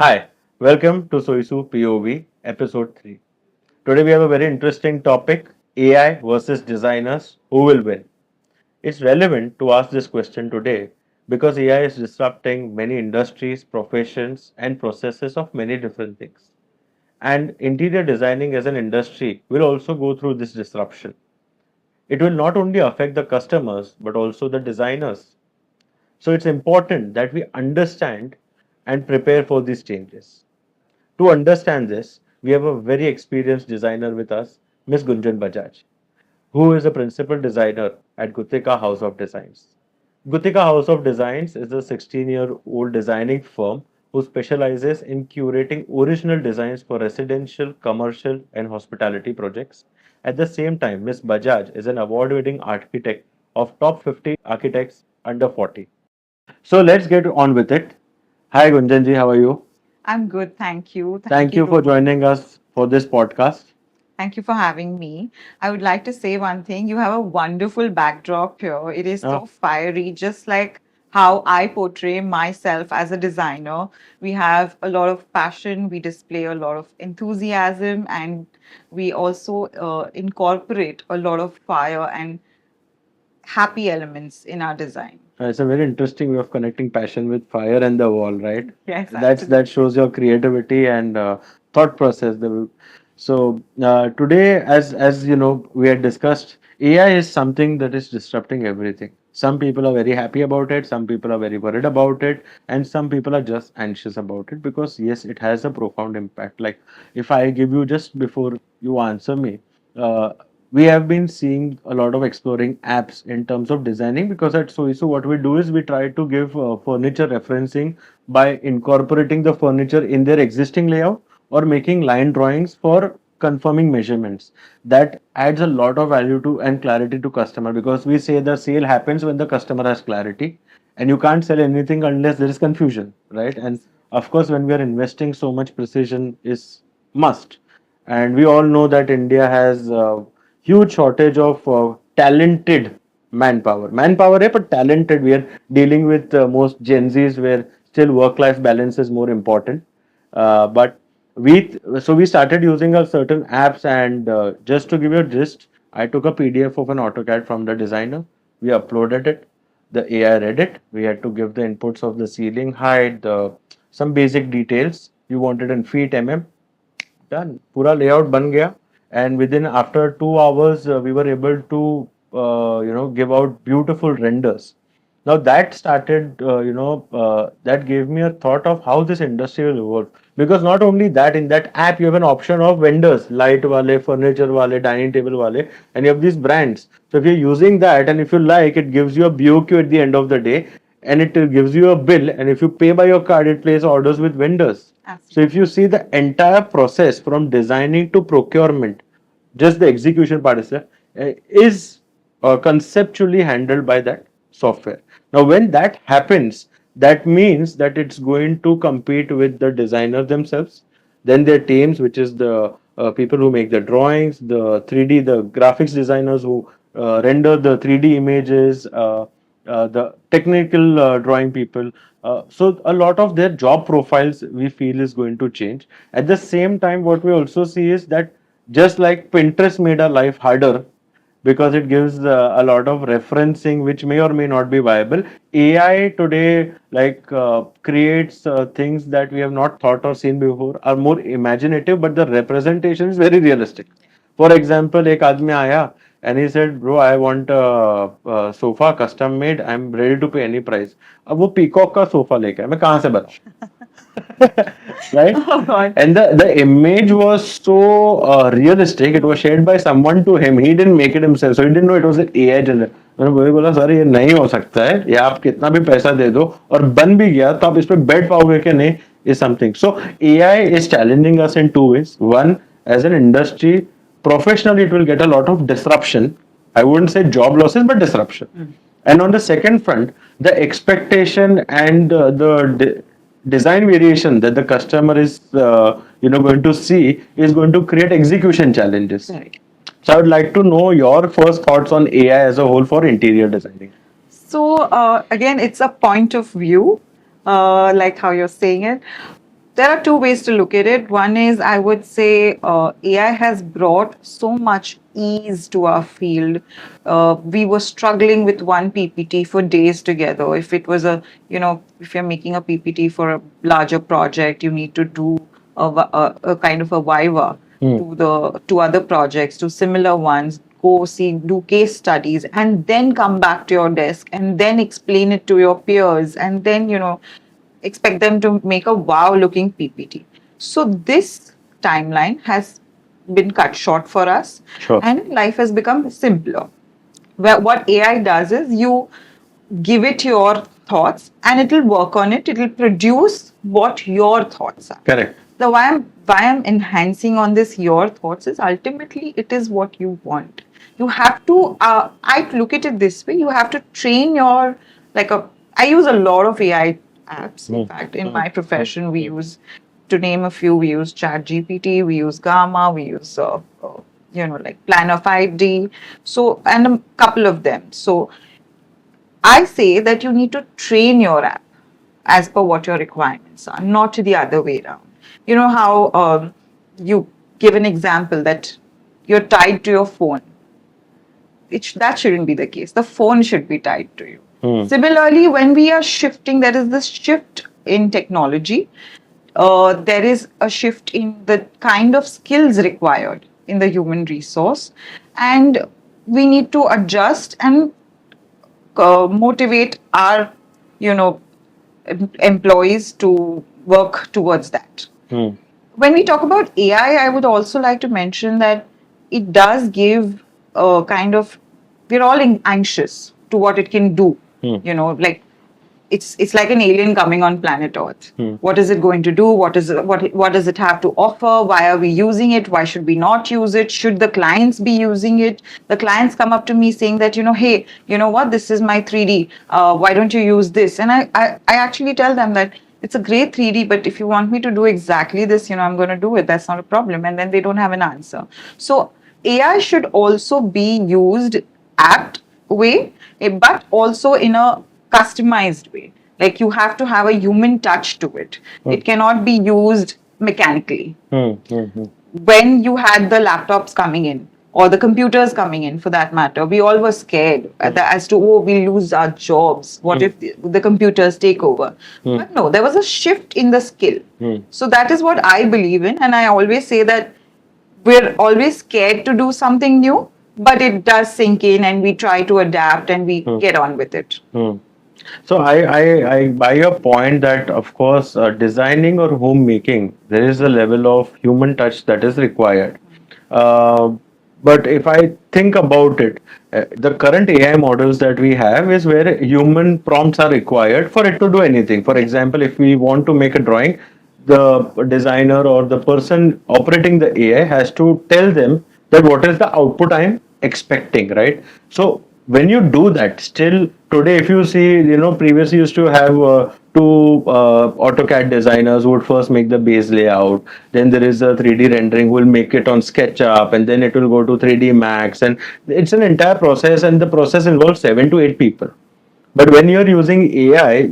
Hi, welcome to SOISU P.O.V. episode 3. Today we have a very interesting topic, AI versus designers, who will win? It's relevant to ask this question today because AI is disrupting many industries, professions and processes of many different things. And interior designing as an industry will also go through this disruption. It will not only affect the customers but also the designers. So it's important that we understand and prepare for these changes. To understand this, we have a very experienced designer with us, Miss Gunjan Bajaj, who is a principal designer at Gutika House of Designs. Gutika House of Designs is a 16-year-old designing firm who specializes in curating original designs for residential, commercial, and hospitality projects. At the same time, Miss Bajaj is an award-winning architect of top 50 architects under 40. So let's get on with it. Hi Gunjanji, how are you? I'm good, thank you. Thank Thank you, you for Rohan. joining us for this podcast. Thank you for having me. I would like to say one thing. You have a wonderful backdrop here. It is Uh, so fiery, just like how I portray myself as a designer. We have a lot of passion, we display a lot of enthusiasm, and we also incorporate a lot of fire and happy elements in our design. it's a very interesting way of connecting passion with fire and the wall, right? Yes, That absolutely. shows your creativity and thought process. So today, as you know, we had discussed, AI is something that is disrupting everything. Some people are very happy about it, some people are very worried about it, and some people are just anxious about it because yes, it has a profound impact. Like if I give you just before you answer me, uh, we have been seeing a lot of exploring apps in terms of designing because at Soisu what we do is we try to give furniture referencing by incorporating the furniture in their existing layout or making line drawings for confirming measurements. That adds a lot of value to and clarity to customer because we say the sale happens when the customer has clarity and you can't sell anything unless there is confusion, right? And of course when we are investing so much, precision is must. And we all know that India has huge shortage of talented manpower. Manpower, but talented. We are dealing with most Gen Zs where still work-life balance is more important. But we started using a certain apps and just to give you a gist, I took a PDF of an AutoCAD from the designer. We uploaded it. The AI read it. We had to give the inputs of the ceiling height, some basic details. You wanted in feet, mm. Done. पूरा layout बन गया and within after 2 hours we were able to give out beautiful renders. Now that started that gave me a thought of how this industry will evolve because not only that in that app you have an option of vendors light wale furniture wale dining table wale and you have these brands. So if you're using that and if you like it gives you a BOQ at the end of the day and it gives you a bill and if you pay by your card it places orders with vendors. So if Absolutely. you see the entire process from designing to procurement, just the execution part is conceptually handled by that software. Now, when that happens, that means that it's going to compete with the designer themselves, then their teams, which is the people who make the drawings, the 3D, the graphics designers who render the 3D images, the technical drawing people. So a lot of their job profiles we feel is going to change. At the same time, what we also see is that just like Pinterest made our life harder because it gives a lot of referencing which may or may not be viable. AI today creates things that we have not thought or seen before, are more imaginative, but the representation is very realistic. For example, एक आदमी आया and he said, bro, I want a sofa custom made. I'm ready to pay any price. अब वो peacock का sofa लेके आया मैं कहाँ से बताऊँ right? Oh God. And the image was so realistic. It was shared by someone to him. He didn't make it himself, so he didn't know it was an AI generated. मैंने वही बोला sir ये नहीं हो सकता है ये आप कितना भी पैसा दे दो और बन भी गया तो आप इस पे बैठ पाओगे कि नहीं is something. So AI is challenging us in two ways. One, as an industry, professionally it will get a lot of disruption. I wouldn't say job losses, but disruption. And on the second front, the expectation and the design variation that the customer is going to see is going to create execution challenges. Right. So I would like to know your first thoughts on AI as a whole for interior designing. So again, it's a point of view, like how you're saying it. there are two ways to look at it. One is, I would say, AI has brought so much ease to our field. We were struggling with one PPT for days together. If it was if you're making a PPT for a larger project, you need to do a kind of a viva Hmm. to other projects, to similar ones, go see, do case studies, and then come back to your desk and then explain it to your peers, and then expect them to make a wow looking PPT. So this timeline has been cut short for us, Sure. and life has become simpler. Where what AI does is, you give it your thoughts and it will work on it. It will produce what your thoughts are. Correct. So why I'm enhancing on this your thoughts is, ultimately it is what you want. You have to I look at it this way. You have to train your, like a I use a lot of AI apps. In Hmm. fact, in Hmm. my profession, we Hmm. use, to name a few, we use Chat GPT, we use Gamma, we use like Planner 5D, so, and a couple of them. So I say that you need to train your app as per what your requirements are, not the other way around. You know how you give an example that you're tied to your phone. That shouldn't be the case. The phone should be tied to you. Hmm. Similarly, when we are shifting, there is this shift in technology. There is a shift in the kind of skills required in the human resource, and we need to adjust and motivate our, you know, employees to work towards that. Hmm. When we talk about AI, I would also like to mention that it does give a kind of, we're all anxious to what it can do. Hmm. Like, it's like an alien coming on planet Earth. Hmm. What is it going to do? What does it have to offer? Why are we using it? Why should we not use it? Should the clients be using it? The clients come up to me saying that, hey, you know what, this is my 3D. Why don't you use this? And I actually tell them that it's a great 3D, but if you want me to do exactly this, I'm going to do it. That's not a problem. And then they don't have an answer. So AI should also be used apt way, but also in a customized way. Like, you have to have a human touch to it. Hmm. It cannot be used mechanically. Hmm. Hmm. Hmm. When you had the laptops coming in, or the computers coming in for that matter, we all were scared as to, oh, we'll lose our jobs. What if the computers take over? But no, there was a shift in the skill. So that is what I believe in. And I always say that we're always scared to do something new, but it does sink in and we try to adapt and we get on with it. Hmm. So I buy your point that of course designing or homemaking there is a level of human touch that is required. Uh, but if I think about it, the current AI models that we have is where human prompts are required for it to do anything. For example, if we want to make a drawing, the designer or the person operating the AI has to tell them that what is the output I'm expecting, right? So when you do that, still today, if you see, previously used to have two AutoCAD designers who would first make the base layout, then there is a 3D rendering who will make it on SketchUp, and then it will go to 3D Max, and it's an entire process, and the process involves 7 to 8 people. But when you're using AI,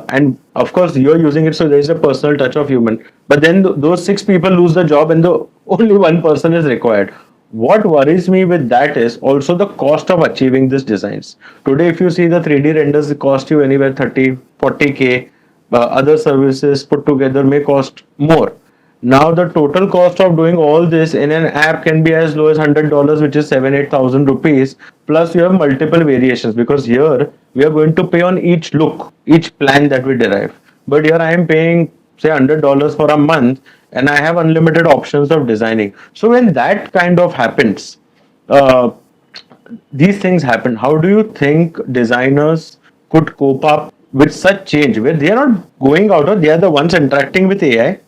and of course you're using it, so there is a personal touch of human. But then those 6 people lose the job, and the only one person is required. What worries me with that is also the cost of achieving these designs. Today, if you see the 3D renders, cost you anywhere 30, 40K. Other services put together may cost more. Now the total cost of doing all this in an app can be as low as $100, which is 7-8 thousand rupees. Plus you have multiple variations because here we are going to pay on each look, each plan that we derive. But here I am paying say $100 for a month, and I have unlimited options of designing. So when that kind of happens, uh, these things happen. How do you think designers could cope up with such change where they are not going out or they are the ones interacting with AI,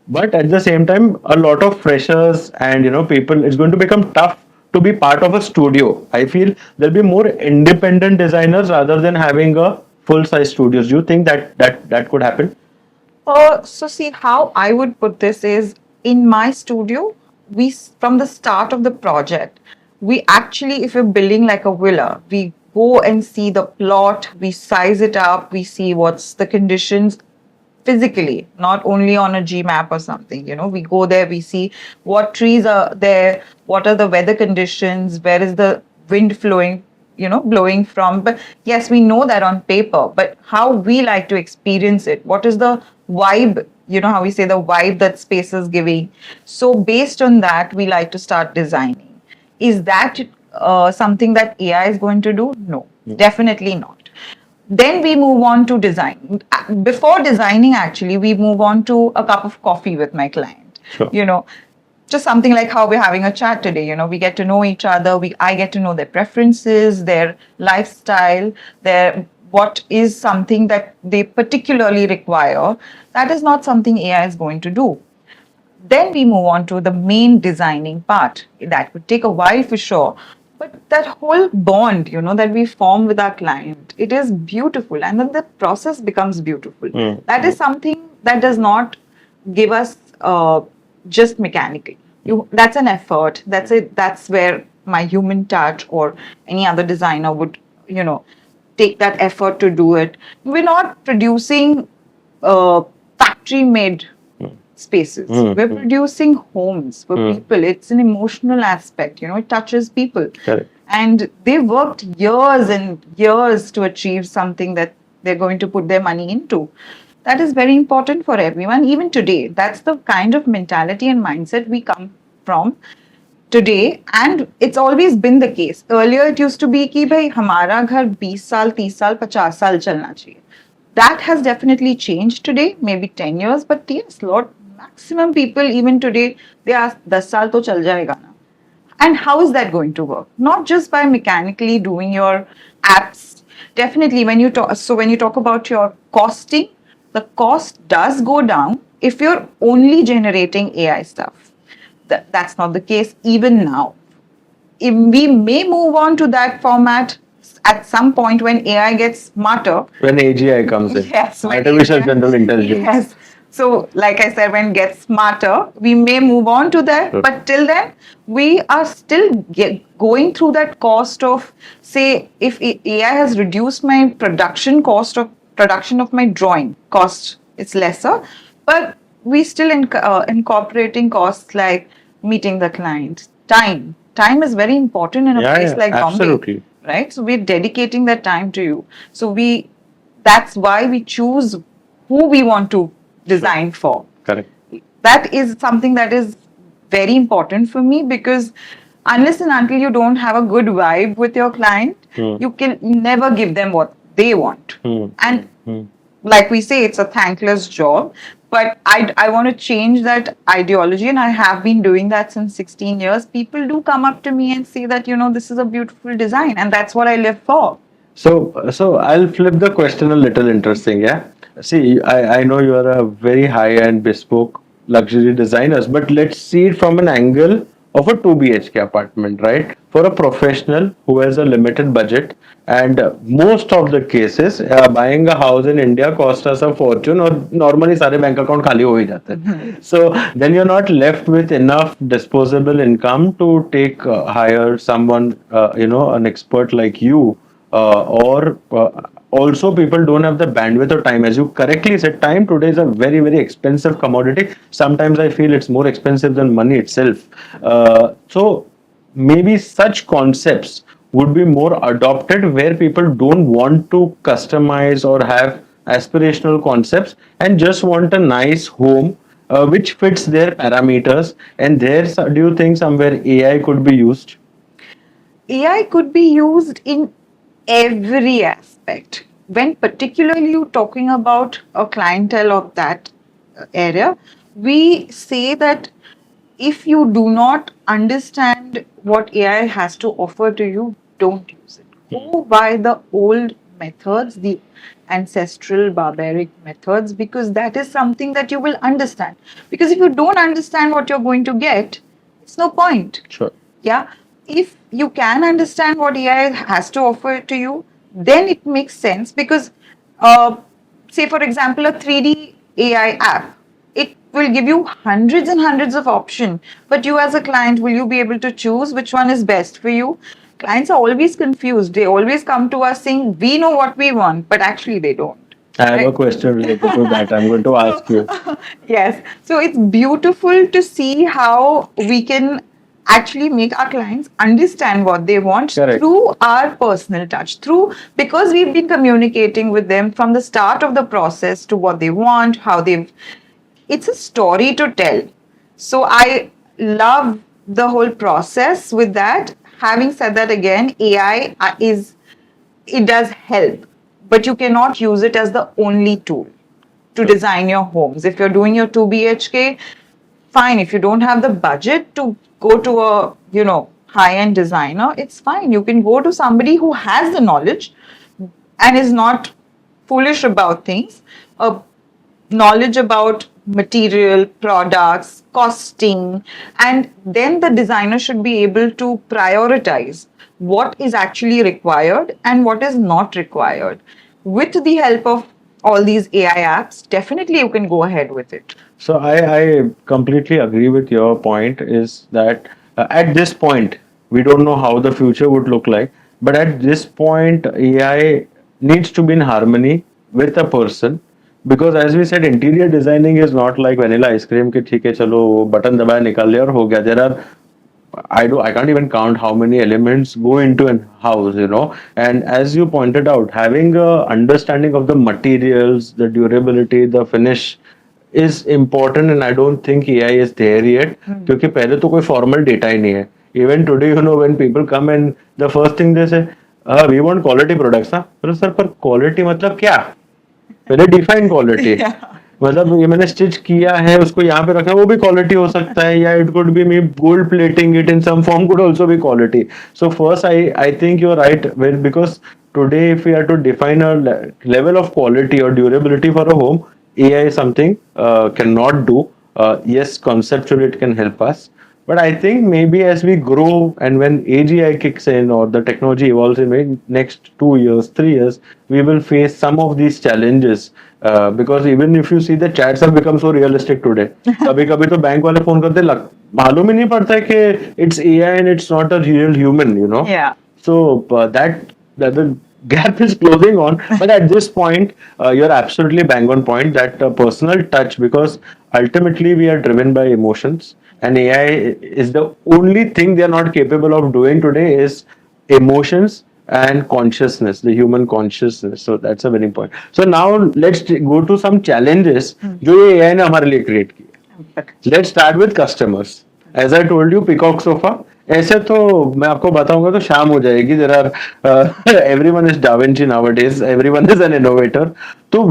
but at the same time a lot of freshers and people, it's going to become tough to be part of a studio. I feel there'll be more independent designers rather than having a full size studios. Do you think that could happen? So see, how I would put this is, in my studio, from the start of the project, we actually, if we're building like a villa, we go and see the plot, we size it up, we see what's the conditions, physically, not only on a G map or something. We go there, we see what trees are there, what are the weather conditions, where is the wind flowing, blowing from. But yes, we know that on paper, but how we like to experience it, what is the vibe, how we say the vibe that space is giving. So based on that, we like to start designing. Is that something that AI is going to do? No, definitely not. Then we move on to design. Before designing, actually, we move on to a cup of coffee with my client. Sure. Just something like how we're having a chat today. We get to know each other. I get to know their preferences, their lifestyle, their what is something that they particularly require. That is not something AI is going to do. Then we move on to the main designing part. That would take a while for sure. But that whole bond, that we form with our client, it is beautiful. And then the process becomes beautiful. That is something that does not give us just mechanical. That's an effort. That's it. That's where my human touch or any other designer would, take that effort to do it. We're not producing factory made spaces. We're producing homes for people. It's an emotional aspect, it touches people. Correct. And they worked years and years to achieve something that they're going to put their money into. That is very important for everyone, even today. That's the kind of mentality and mindset we come from today, and it's always been the case. Earlier it used to be कि भाई हमारा घर 20 साल 30 साल 50 साल चलना चाहिए. That has definitely changed today, maybe 10 years, but yes, lot maximum people even today they ask 10 साल तो चल जाएगा ना. And how is that going to work? Not just by mechanically doing your apps. Definitely, when you talk about your costing, the cost does go down if you're only generating AI stuff. That's not the case even now. We may move on to that format at some point when AI gets smarter. When AGI comes in. Yes, Artificial General Intelligence. Yes. So, like I said, when it gets smarter, we may move on to that. Sure. But till then, we are still going through that cost of, say, if AI has reduced my production cost of production of my drawing cost, it's lesser. But we still incorporating costs like meeting the client, time. Time is very important in a place like absolutely. Bombay, right? So we're dedicating that time to you. So that's why we choose who we want to design for. Correct. That is something that is very important for me, because unless and until you don't have a good vibe with your client, you can never give them what they want. And like we say, it's a thankless job. But I want to change that ideology, and I have been doing that since 16 years. People do come up to me and say that, this is a beautiful design, and that's what I live for. So I'll flip the question a little interesting, yeah. See, I know you are a very high-end bespoke luxury designers, but let's see it from an angle of a 2 BHK apartment, right? For a professional who has a limited budget, and most of the cases, buying a house in India costs us a fortune, or normally सारे bank account खाली हो ही जाते हैं. So then you're not left with enough disposable income to take hire someone, an expert like you, or also people don't have the bandwidth or time. As you correctly said, time today is a very, very expensive commodity. Sometimes I feel it's more expensive than money itself. So maybe such concepts would be more adopted where people don't want to customize or have aspirational concepts and just want a nice home which fits their parameters. And there, do you think somewhere AI could be used? AI could be used in every aspect. When particularly you talking about a clientele of that area, we say that if you do not understand what AI has to offer to you, don't use it. Go by the old methods, the ancestral barbaric methods, because that is something that you will understand. Because if you don't understand what you're going to get, it's no point. Sure. Yeah. If you can understand what AI has to offer to you, then it makes sense, because, say, for example, a 3D AI app, it will give you hundreds and hundreds of options. But you, as a client, will you be able to choose which one is best for you? Clients are always confused. They always come to us saying, we know what we want, but actually they don't. I have a Right? question related to that. I'm going to So, ask you. yes, so it's beautiful to see how we can actually make our clients understand what they want Correct. through our personal touch, through because we've been communicating with them from the start of the process to what they want, how they've it's a story to tell. So I love the whole process with that. Having said that, again, AI is it does help, but you cannot use it as the only tool to design your homes. If you're doing your 2 BHK, fine. If you don't have the budget to go to a, high-end designer, it's fine. You can go to somebody who has the knowledge and is not foolish about things. Knowledge about material, products, costing, and then the designer should be able to prioritize what is actually required and what is not required. With the help of all these AI apps, definitely you can go ahead with it. So I completely agree with your point is that at this point, we don't know how the future would look like, but at this point, AI needs to be in harmony with a person because as we said, interior designing is not like vanilla ice cream कि ठीक है चलो button दबाया निकाल लिया और हो गया. There are I can't even count how many elements go into a house, you know. And as you pointed out, having a understanding of the materials, the durability, the finish is important, and I don't think AI is there yet. क्योंकि पहले तो कोई formal data ही नहीं है. Even today, you know, when people come and the first thing they say, we want quality products, ना? तो sir पर quality मतलब क्या? पहले डिफाइन क्वालिटी Yeah. मतलब ये मैंने स्टिच किया है उसको यहाँ पे रखा है वो भी क्वालिटी हो सकता है या it could be me gold plating it in some form could also be quality so first I think you are right well because today if we are to define a level of quality or durability for a home AI is something cannot do yes conceptually it can help us but I think maybe as we grow and when AGI kicks in or the technology evolves in maybe next 2 years 3 years we will face some of these challenges because even if you see the chats have become so realistic today कभी कभी तो bank वाले phone करते लग मालूम ही नहीं पड़ता है कि it's AI and it's not a real human you know Yeah. so that the gap is closing on but at this point you're absolutely bang on point that personal touch because ultimately we are driven by emotions and AI is the only thing they are not capable of doing today is emotions and consciousness the human consciousness so that's a very important so now let's go to some challenges जो ये AI ने हमारे लिए create किए let's start with customers as I told you peacock sofa ऐसे तो मैं आपको बताऊंगा तो शाम हो जाएगी there are everyone is Da Vinci nowadays everyone is an innovator तो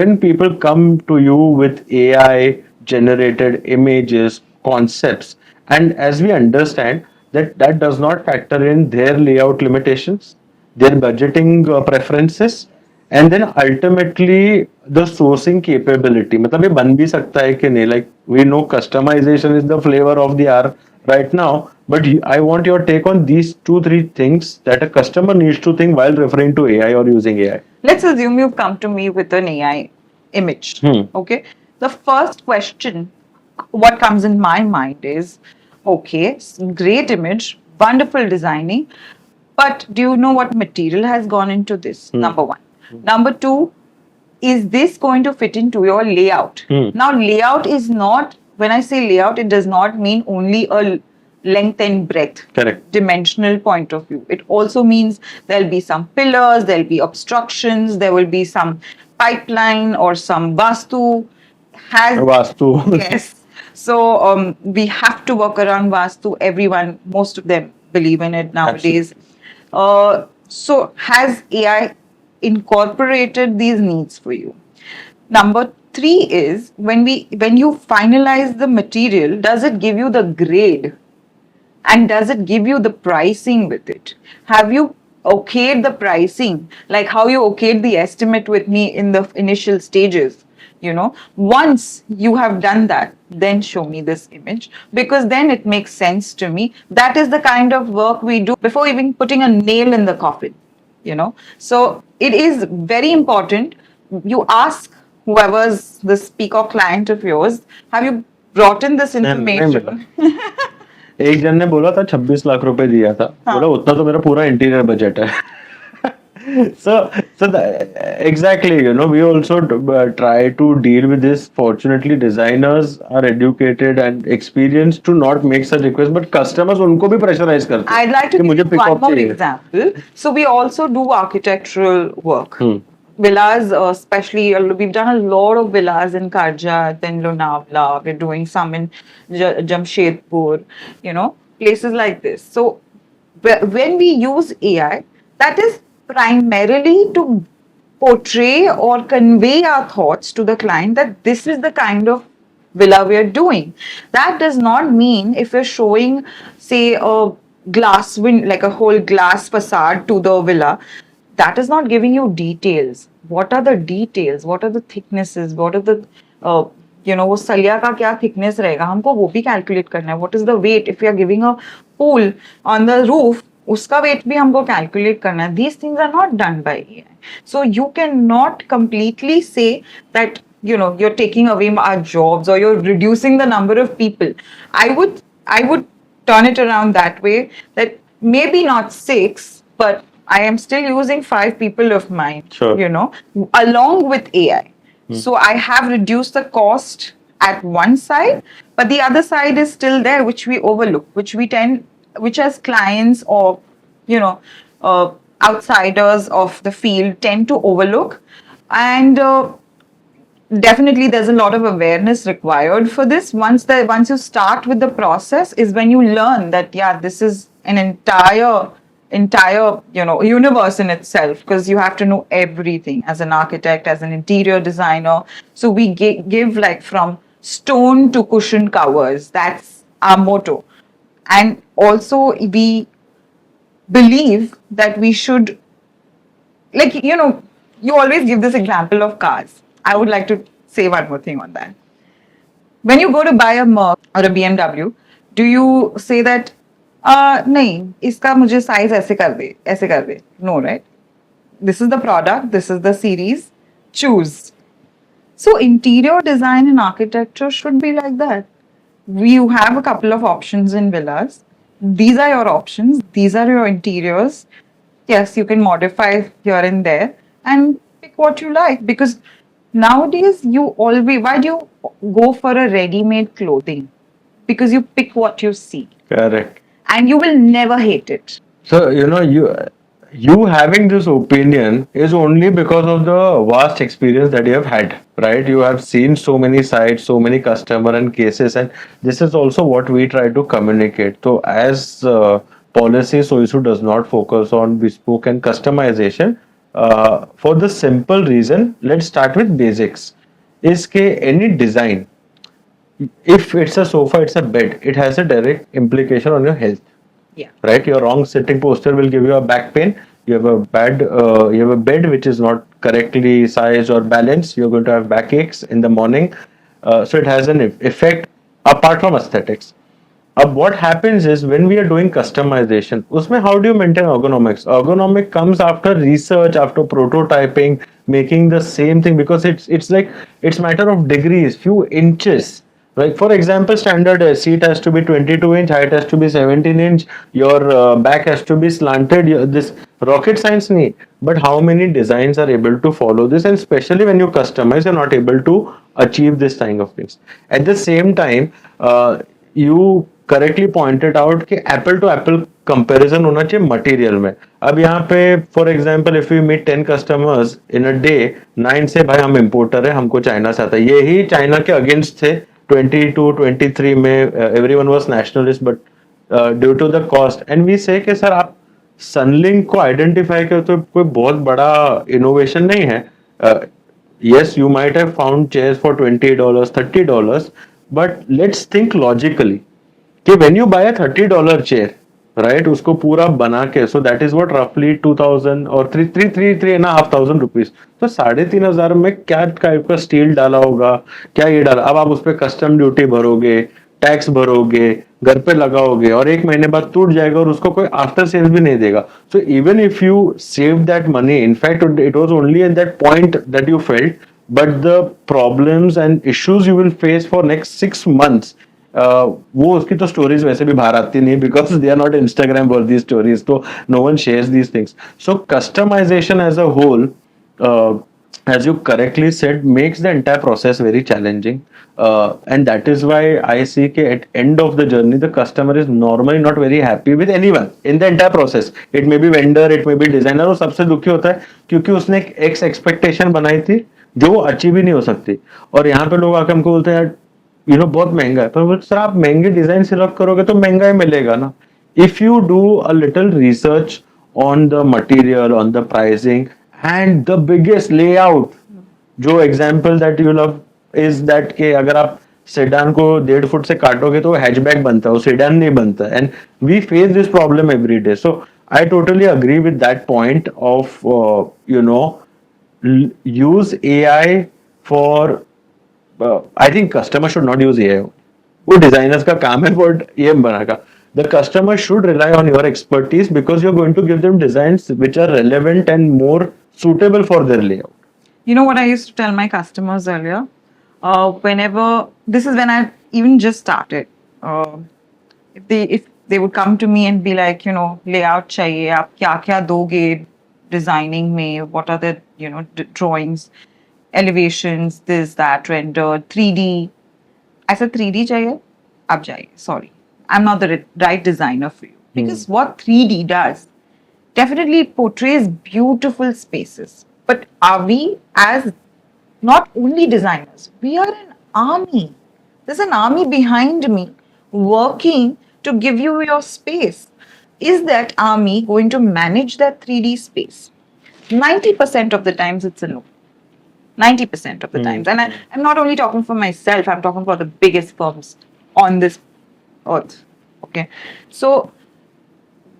when people come to you with AI generated images concepts and as we understand that does not factor in their layout limitations their budgeting preferences and then ultimately the sourcing capability मतलब ये बन भी सकता है कि नहीं like we know customization is the flavor of the hour right now but I want your take on these 2 3 things that a customer needs to think while referring to AI or using AI. Let's assume you've come to me with an AI image. Okay. The first question, what comes in my mind is okay, great image, wonderful designing, but do you know what material has gone into this? Number one. Number two, is this going to fit into your layout? Now, layout is not, when I say layout, it does not mean only a length and breadth. Correct. Dimensional point of view. It also means there'll be some pillars, there'll be obstructions, there will be some pipeline or some vastu. Vastu. Yes. So we have to work around vastu. Everyone, most of them believe in it nowadays. So has AI incorporated these needs for you? Number three is when you finalize the material, does it give you the grade? And does it give you the pricing with it? Have you okayed the pricing? Like how you okayed the estimate with me in the initial stages? Once you have done that, then show me this image because then it makes sense to me. That is the kind of work we do before even putting a nail in the coffin. So it is very important. You ask whoever's this Peacock client of yours, have you brought in this information? एक जन ने बोला था 26 लाख रुपए दिया था बोला उतना तो मेरा पूरा इंटीरियर बजट है Exactly, we also try to deal with this. Fortunately, designers are educated and experienced to not make such requests, but customers उनको भी pressurize करते हैं I'd like to कि give मुझे you pick one up more चाहिए. example. So we also do architectural work. Hmm. Villas, especially, we've done a lot of villas in Karjat and Lonavala. We're doing some in Jamshedpur, places like this. So when we use AI, that is primarily to portray or convey our thoughts to the client that this is the kind of villa we are doing. That does not mean if you're showing, say, a glass win like a whole glass facade to the villa, that is not giving you details. What are the details? What are the thicknesses? What are the uh, वो सलिया का क्या thickness रहेगा हमको वो भी calculate करना है. What is the weight if you are giving a pool on the roof उसका वेट भी हमको कैलकुलेट करना है. These things are not done by AI. So you cannot completely say that you're taking away our jobs or you're reducing the number of people. I would turn it around that way, that maybe not six, but I am still using five people of mine, Sure. along with AI. So I have reduced the cost at one side, but the other side is still there, which we overlook, which as clients or you know uh, outsiders of the field tend to overlook. And definitely there's a lot of awareness required for this. Once you start with the process is when you learn that yeah, this is an entire universe in itself, because you have to know everything as an architect, as an interior designer. So we give like from stone to cushion covers. That's our motto. And also we believe that we should, like, you always give this example of cars. I would like to say one more thing on that. When you go to buy a Merc or a BMW, do you say that, नहीं, इसका मुझे size ऐसे कर दे. No, right? This is the product, this is the series, choose. So interior design and architecture should be like that. You have a couple of options in villas. These are your options, these are your interiors. Yes, you can modify here and there and pick what you like, because nowadays you always, why do you go for a ready-made clothing? Because you pick what you see Correct. and you will never hate it. So, you having this opinion is only because of the vast experience that you have had, right? You have seen so many sites, so many customer and cases, and this is also what we try to communicate. So, as policy, SOISU does not focus on bespoke and customization. For the simple reason, let's start with basics. Is ke any design, if it's a sofa, it's a bed, it has a direct implication on your health, Yeah. right? Your wrong sitting posture will give you a back pain. You have a bed which is not correctly sized or balanced, you're going to have backaches in the morning. So it has an effect apart from aesthetics. What happens is when we are doing customization, usme how do you maintain ergonomics? Ergonomic comes after research, after prototyping, making the same thing, because it's like it's matter of degrees, few inches. Like for example, standard seat has to be 22-inch, height has to be 17-inch, your back has to be slanted. This rocket science nahi. But how many designs are able to follow this? And especially when you customize, you're not able to achieve this kind of things. At the same time, you correctly pointed out कि apple to apple comparison होना चाहिए material में. अब यहाँ पे for example if you meet 10 customers in a day, 9 से भाई हम इंपोर्टर है, हमको चाइना से आता है, ये ही चाइना के अगेंस्ट थे 22 23 में. Everyone was nationalist but due to the cost, and we say कि सर आप सनलिंक को आइडेंटिफाई कर तो कोई बहुत बड़ा इनोवेशन नहीं है. Yes, you might have found chairs for $20, $30, but let's think logically. कि when you buy a $30 chair, right, उसको पूरा बना के, so that is what roughly 2000 or 3,500 rupees. तो 3,500 में क्या टाइप का स्टील डाला होगा, क्या ये डाला, अब आप उस पर कस्टम ड्यूटी भरोगे, टैक्स भरोगे, घर पे लगाओगे और एक महीने बाद टूट जाएगा और उसको कोई आफ्टर सेल्स भी नहीं देगा. So even if you save that money, in fact it was only at that point that you felt, but the problems and issues you will face for next 6 months वो उसकी तो स्टोरीज वैसे भी बाहर आती नहीं because they are not Instagram worthy stories, तो no one shares these things. So customization as a whole, as you correctly said, makes the entire process very challenging, and that is why I see that at end of the journey the customer is normally not very happy with anyone in the entire process. It may be vendor, it may be designer. वो सबसे दुखी होता है क्योंकि उसने एक x expectation बनाई थी जो वो अचीव ही नहीं हो सकती. और यहाँ पे लोग आकर हमको बोलते हैं यार बहुत महंगा है, पर सर आप महंगे डिजाइन सिलेक्ट करोगे तो महंगा ही मिलेगा ना. If you do a little research on the material, on the pricing, and the biggest layout, जो example that you love is that कि अगर आप सेडान को 1.5 फुट से काटोगे तो हैचबैक बनता है, वो सेडान नहीं बनता. And we face this problem every day. So I totally agree with that point of use AI for, I think customer should not use AI. वो डिजाइनर्स का काम है वो ये बनाएगा. The customer should rely on your expertise because you're going to give them designs which are relevant and more suitable for their layout. You know what I used to tell my customers earlier? Whenever this is when I even just started, if they would come to me and be like, layout चाहिए, आप क्या क्या दोगे designing में? What are the drawings, elevations, this that, render, 3D. I said 3D चाहिए, आप जाइए. Sorry, I'm not the right designer for you because what 3D does definitely portrays beautiful spaces. But are we, as not only designers, we are an army. There's an army behind me working to give you your space. Is that army going to manage that 3D space? 90% of the times it's a no. 90% of the times. And I'm not only talking for myself, I'm talking for the biggest firms on this earth. Okay. So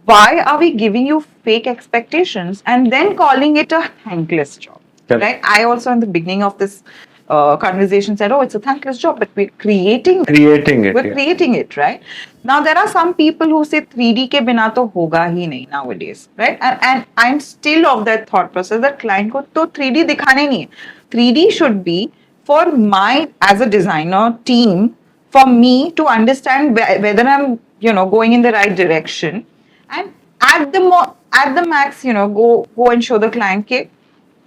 why are we giving you fake expectations and then calling it a thankless job? Correct. Right? I also, in the beginning of this conversation, said, oh, it's a thankless job, but we're creating it. We're creating it, right? Now, there are some people who say 3D ke bina to hoga hi nahi nowadays, right? And I'm still of that thought process that client ko to 3D dikhane nahi hai. 3D should be for my, as a designer team, for me to understand whether I'm, going in the right direction. And at the max, go and show the client ke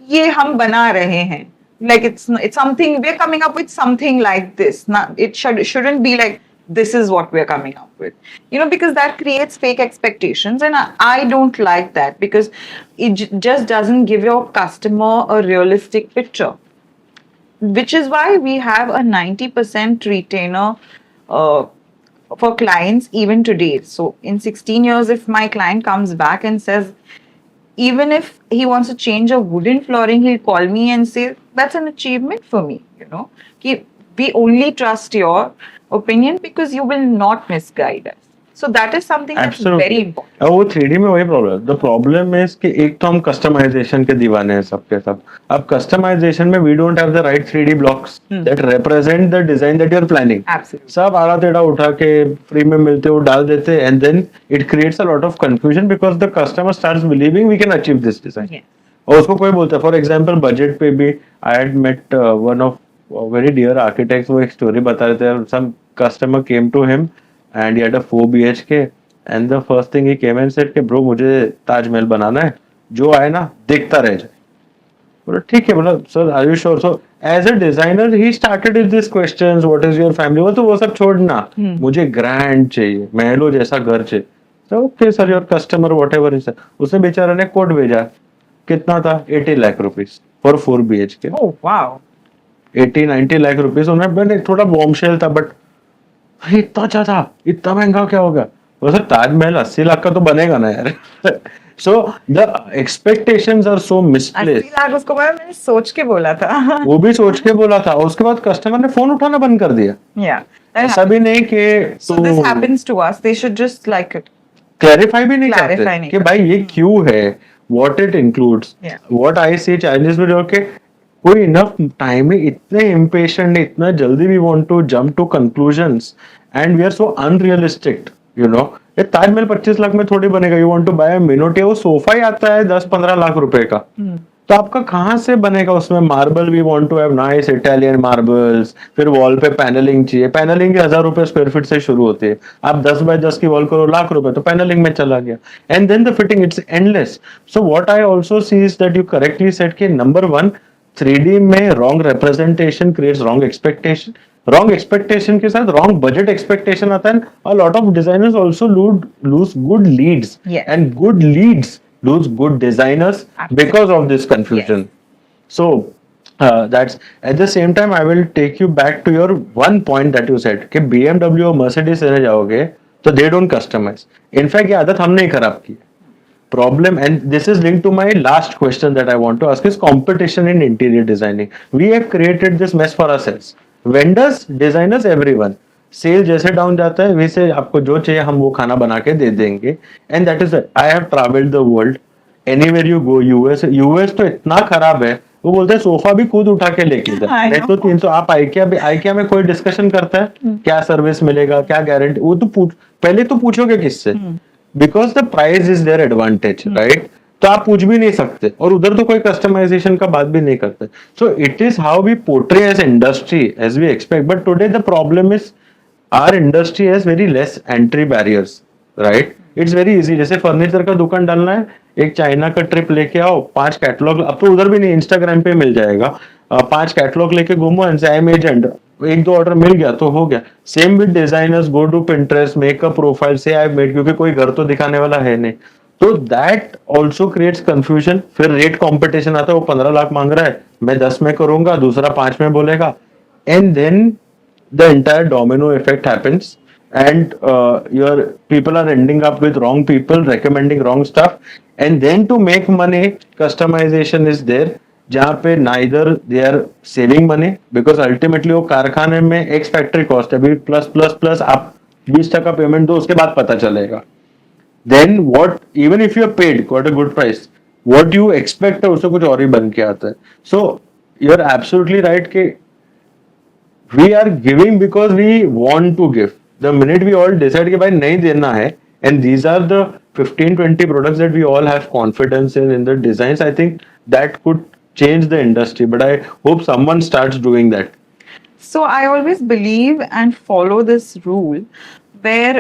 ye hum bana rahe hain. Like it's something, we're coming up with something like this. It shouldn't be like this is what we're coming up with. Because that creates fake expectations, and I don't like that because it just doesn't give your customer a realistic picture. Which is why we have a 90% retainer for clients even today. So in 16 years, if my client comes back and says, even if he wants to change a wooden flooring, he'll call me and say, that's an achievement for me, we only trust your opinion because you will not misguide us. So that is something that's very important. वो 3D में वही problem. The problem is कि एक तो हम customization के दीवाने हैं सबके सब. अब कस्टमाइजेशन में we don't have the right 3D blocks that represent the design that you are planning. सब आड़ा टेढ़ा उठा के फ्री में मिलते हो डाल देते, and then it creates a lot of confusion because the customer starts believing we can achieve this design. और उसको कोई बोलता है, फॉर एग्जाम्पल बजट पे भी I had met one of very dear architects. वो एक स्टोरी बता रहे थे. Some customer came to him and he had a 4 BHK, and the first thing he came and said कि bro मुझे ताजमहल बनाना है, जो आए ना देखता रह जाए. बोला ठीक है. बोला sir are you sure? So as a designer he started with this questions, what is your family. वो तो वो सब छोड़ना, मुझे ग्रैंड चाहिए, महलों जैसा घर चाहिए. तो okay sir your customer whatever is. उसने बेचारा ने कोड भेजा. कितना था? 80 lakh rupees for 4 BHK. Oh wow. 80-90 lakh rupees. उन्होंने थोड़ा बॉम्बशेल था, बट इतना ज्यादा, इतना महंगा क्या होगा? वैसे ताजमहल 80 लाख का तो बनेगा ना यार. So the expectations are so misplaced. 80 lakh उसको मैंने सोच के बोला था. वो भी सोच के बोला था. उसके बाद कस्टमर ने फोन उठाना बंद कर दिया. ऐसा भी नहीं कि so this happens to us. They should just like clarify भी नहीं करते कि भाई ये क्यों है, what it includes. What I see challenges with okay, कोई इनफ टाइम नहीं, इतने इम्पेशेंट नहीं, इतना जल्दी we want to jump to conclusions and we are so unrealistic. ये ताजमहल 25 लाख में थोड़ी बनेगा. You want to buy a Minotti, वो सोफा ही आता है 10-15 लाख रुपए का. तो आपका कहाँ से बनेगा उसमें marble we want to have nice Italian marbles फिर वॉल पे पैनलिंग चाहिए पैनलिंग के 1,000 रुपए स्क्वायर फीट से शुरू होती है आप 10 बाय 10 की वॉल करो लाख रुपए तो पैनलिंग में चला गया and then the fitting it's endless so what I also see is that you correctly said कि नंबर वन 3D में wrong representation creates wrong expectation wrong expectation के साथ रॉन्ग बजट एक्सपेक्टेशन आता है a lot of designers also lose good leads Yes. And good leads lose good designers because of this Absolutely. confusion. Yes. So that's at the same time I will take you back to your one point that you said कि BMW और Mercedes लेने जाओगे तो they don't customize. In fact ये आदत हमने ही खराब की. Problem and this is linked to my last question that I want to ask is competition in interior designing. We have created this mess for ourselves. Vendors, designers, everyone. Sale जैसे down जाता है वैसे आपको जो चाहिए हम वो खाना बना के दे देंगे and that is I have travelled the world anywhere you go US US तो इतना खराब है वो बोलते हैं सोफा भी खुद उठा के लेके जाए I नहीं तो know. 300 आप आइकिया में कोई डिस्कशन करता है क्या सर्विस मिलेगा क्या गारंटी वो तो पूछ पहले तो पूछोगे किससे because the price is their advantage right तो आप पूछ भी नहीं सकते और उधर तो कोई कस्टमाइजेशन का बात भी नहीं करते so it is how we portray as industry as we expect but today the problem is our industry has very less entry barriers right it's very easy जैसे फर्नीचर का दुकान डालना है एक चाइना का ट्रिप लेके आओ 5 कैटलॉग अब तो उधर भी नहीं इंस्टाग्राम पे मिल जाएगा 5 कैटलॉग लेके घूमो एंड आई एम एजेंट एक दो ऑर्डर मिल गया तो हो गया same with designers go to Pinterest make a profile से आई मेड क्योंकि कोई घर तो दिखाने वाला है नहीं तो दैट ऑल्सो क्रिएट्स कंफ्यूजन फिर रेट कंपटीशन आता है वो 15 लाख मांग रहा है मैं 10 में करूंगा दूसरा 5 में बोलेगा and then the entire domino effect happens and your people are ending up with wrong people recommending wrong stuff and then to make money customization is there जहाँ पे neither they are saving money because ultimately वो कारखाने में ex factory cost है अभी plus plus plus आप 20% payment दो उसके बाद पता चलेगा then what even if you are paid got a good price what you expect है उससे कुछ और ही बन के आता है so you're absolutely right कि we are giving because we want to give. The minute we all decide कि भाई नहीं देना है, and these are the 15-20 products that we all have confidence in the designs, I think that could change the industry. But I hope someone starts doing that. So I always believe and follow this rule where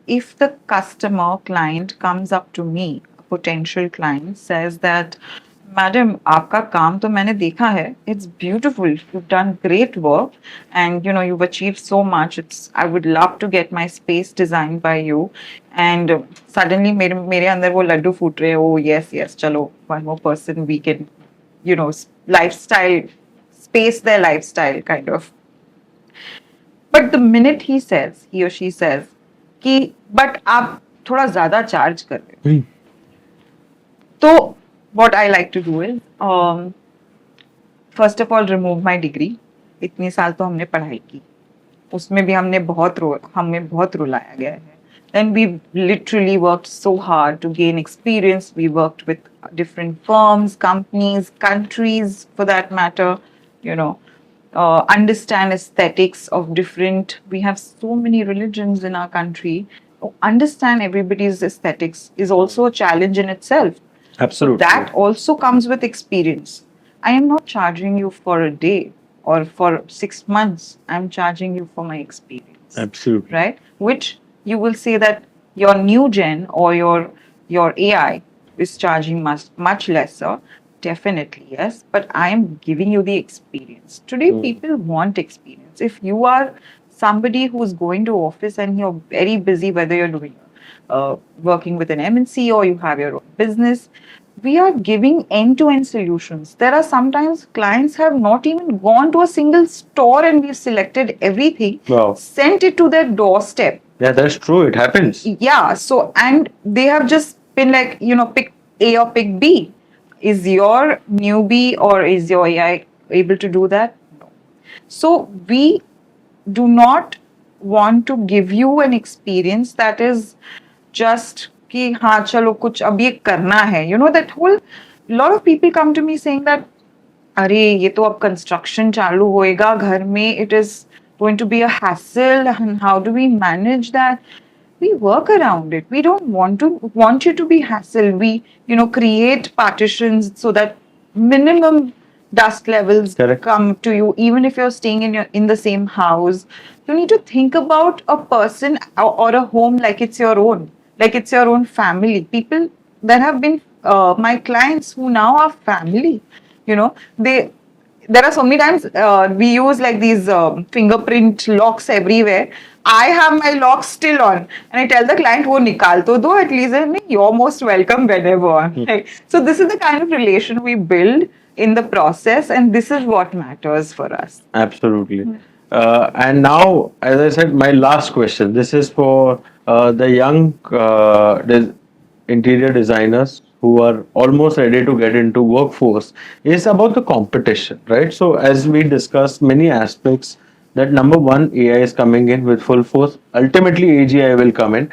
if the customer client comes up to me, a potential client says that, Madam, आपका काम तो मैंने देखा है. It's beautiful. You've done great work, and you've achieved so much. I would love to get my space designed by you. And suddenly मेरे अंदर वो लड्डू फूट रहे हैं. Oh yes, चलो, one more person we can, lifestyle, space their lifestyle kind of. But the minute he or she says कि but आप थोड़ा ज़्यादा चार्ज कर रहे हो. तो what I like to do is first of all remove my degree. इतनी साल तो हमने पढ़ाई की उसमें भी हमें बहुत रुलाया गया है. Then we literally worked so hard to gain experience. We worked with different firms, companies, countries for that matter, understand aesthetics of different, we have so many religions in our country. Understand everybody's aesthetics is also a challenge in itself. Absolutely. So that also comes with experience. I am not charging you for a day or for 6 months. I'm charging you for my experience. Absolutely. Right? Which you will say that your new gen or your AI is charging much lesser. Definitely, yes. But I am giving you the experience. Today, people want experience. If you are somebody who's going to office and you're very busy, whether you're doing working with an MNC or you have your own business, we are giving end-to-end solutions. There are sometimes clients have not even gone to a single store and we've selected everything, Wow. sent it to their doorstep. Yeah, that's true. It happens. Yeah. So, and they have just been like, pick A or pick B. Is your newbie or is your AI able to do that? No. So, we do not want to give you an experience that is just कि हाँ चलो कुछ अब ये करना है. That whole lot of people come to me saying that अरे ये तो अब construction चालू होएगा घर में, it is going to be a hassle and how do we manage that? We work around it. We don't want you to be hassled. We create partitions so that minimum dust levels Correct. come to you, even if you're staying in the same house. You need to think about a person or a home like it's your own, like it's your own family. People that have been my clients who now are family, they there are so many times we use like these fingerprint locks everywhere. I have my lock still on, and I tell the client, "वो निकाल तो दो at least." And you're most welcome whenever. Like, so this is the kind of relation we build in the process, and this is what matters for us. Absolutely. And now, as I said, my last question. This is for the young interior designers who are almost ready to get into workforce. Is about the competition, right? So, as we discussed, many aspects. That number one, AI is coming in with full force. Ultimately, AGI will come in,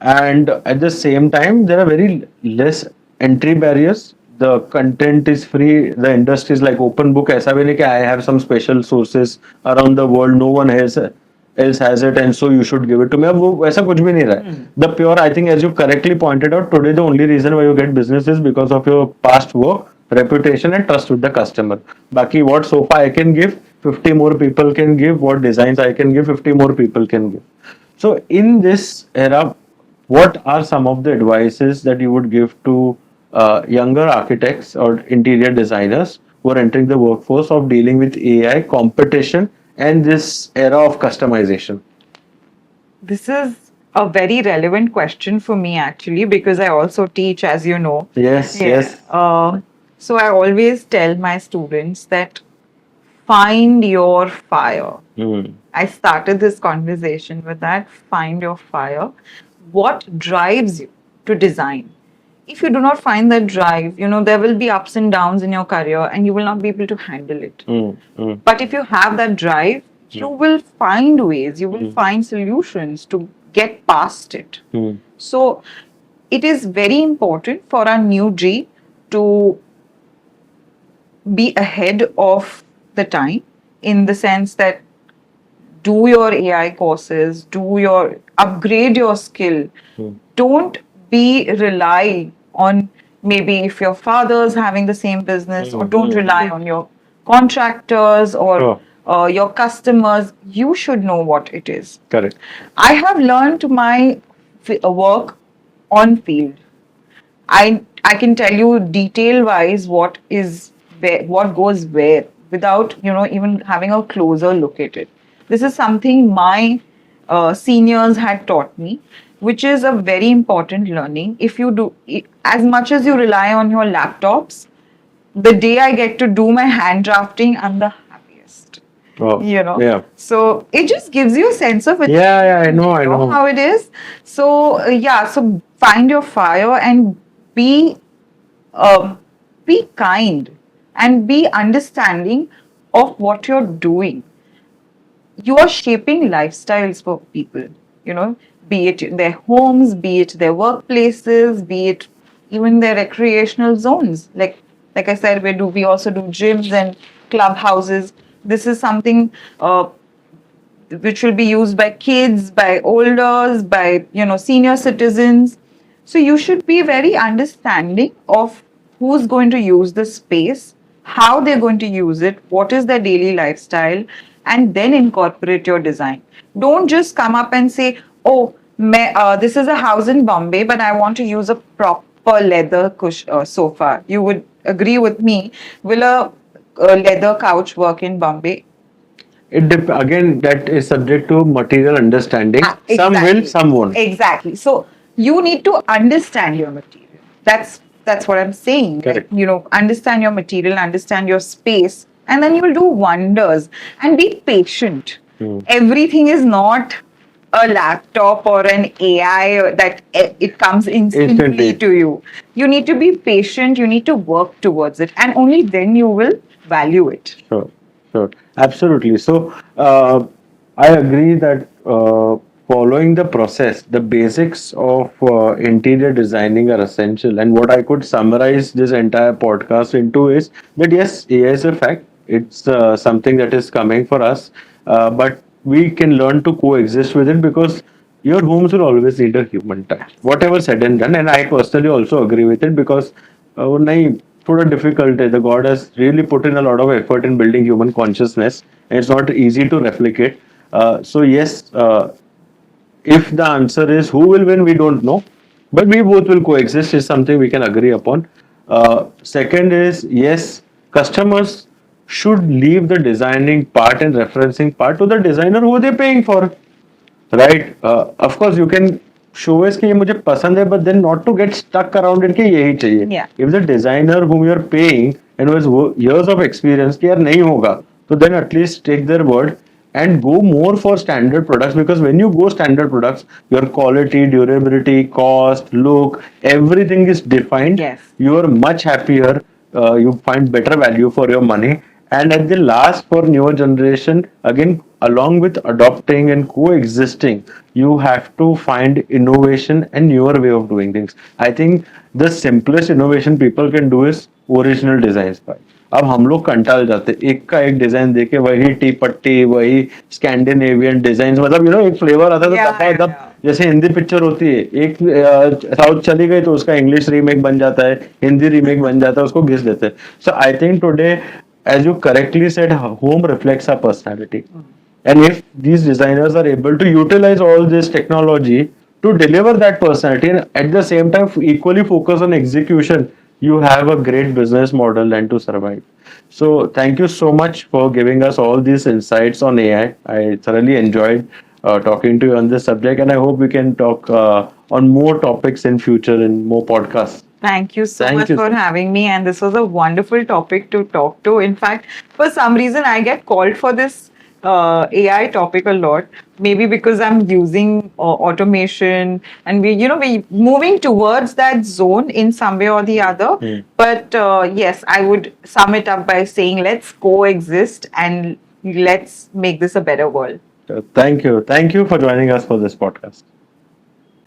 and at the same time there are very less entry barriers. The content is free, the industry is like open book. ऐसा भी नहीं कि I have some special sources around the world, no one else has it, and so you should give it to me. अब वो वैसा कुछ भी नहीं रहा है. The pure, I think, as you correctly pointed out, today the only reason why you get business is because of your past work, reputation, and trust with the customer. बाकी what sofa I can give, 50 more people can give. What designs I can give, 50 more people can give. So in this era, what are some of the advices that you would give to younger architects or interior designers who are entering the workforce of dealing with AI competition and this era of customization? This is a very relevant question for me actually, because I also teach, as you know. Yes, Yeah. yes. So I always tell my students that find your fire. Hmm. I started this conversation with that. Find your fire. What drives you to design? If you do not find that drive, there will be ups and downs in your career and you will not be able to handle it. Hmm. Hmm. But if you have that drive, you will find ways, you will find solutions to get past it. Hmm. So it is very important for our new G to be ahead of the time, in the sense that do your AI courses, upgrade your skill. Don't be rely on, maybe if your father's having the same business, or don't rely on your contractors or Sure. your customers. You should know what it is. Correct. I have learned my work on field. I can tell you detail wise what is where, what goes where, without even having a closer look at it. This is something my seniors had taught me, which is a very important learning. If you do, as much as you rely on your laptops, the day I get to do my hand drafting, I'm the happiest. Oh, yeah. So it just gives you a sense of achievement. Yeah, I know, I You know know. how it is. So yeah, so find your fire and be um, be kind and be understanding of what you're doing. You are shaping lifestyles for people, be it in their homes, be it their workplaces, be it even their recreational zones. Like I said, we also do gyms and clubhouses. This is something which will be used by kids, by elders, by senior citizens. So you should be very understanding of who's going to use the space, how they're going to use it, what is their daily lifestyle, and then incorporate your design. Don't just come up and say, "Oh, this is a house in Bombay, but I want to use a proper leather sofa." You would agree with me. Will a leather couch work in Bombay? Again, that is subject to material understanding. Some will, Exactly. some won't. Exactly. So you need to understand your material. That's what I'm saying. Correct. Understand your material, understand your space, and then you will do wonders. And be patient. Everything is not a laptop or an AI that it comes instantly Instantly. to you. You need to be patient. You need to work towards it, and only then you will value it. Sure, sure, absolutely. So, I agree that following the process, the basics of interior designing are essential. And what I could summarize this entire podcast into is that yes, AI is a fact. It's something that is coming for us, but we can learn to coexist with it because your homes will always need a human touch, whatever said and done. And I personally also agree with it because नहीं थोड़ा difficult है. The God has really put in a lot of effort in building human consciousness, and it's not easy to replicate. So yes, if the answer is who will win, we don't know, but we both will coexist is something we can agree upon. Second is yes, customers should leave the designing part and referencing part to the designer who they're paying for. Right. Of course, you can showcase कि ये मुझे पसंद है, but then not to get stuck around it कि यही चाहिए. Yeah. If the designer whom you are paying and who has years of experience कि यार नहीं होगा, so then at least take their word and go more for standard products, because when you go standard products, your quality, durability, cost, look, everything is defined. Yes. You are much happier. You find better value for your money. And at the last, for newer generation, again, along with adopting and coexisting, you have to find innovation and newer way of doing things. I think the simplest innovation people can do is original design पर. अब हम लोग कंटाल जाते हैं एक का एक design देके, वही टी पट्टी, वही स्कैंडिनेवियन डिजाइन, मतलब एक फ्लेवर आता है तो Yeah, दबा yeah, दब. yeah. जैसे हिंदी पिक्चर होती है, एक साउथ चली गई तो उसका इंग्लिश रीमेक बन जाता है, हिंदी रीमेक बन जाता है, उसको घिस देते हैं. So I think today, as you correctly said, home reflects our personality. And if these designers are able to utilize all this technology to deliver that personality and at the same time equally focus on execution, you have a great business model and to survive. So, thank you so much for giving us all these insights on AI. I thoroughly enjoyed talking to you on this subject, and I hope we can talk on more topics in future in more podcasts. Thank you so Thank much you for so having me. And this was a wonderful topic to talk to. In fact, for some reason, I get called for this AI topic a lot. Maybe because I'm using automation, and we moving towards that zone in some way or the other. But yes, I would sum it up by saying let's coexist and let's make this a better world. Thank you. Thank you for joining us for this podcast.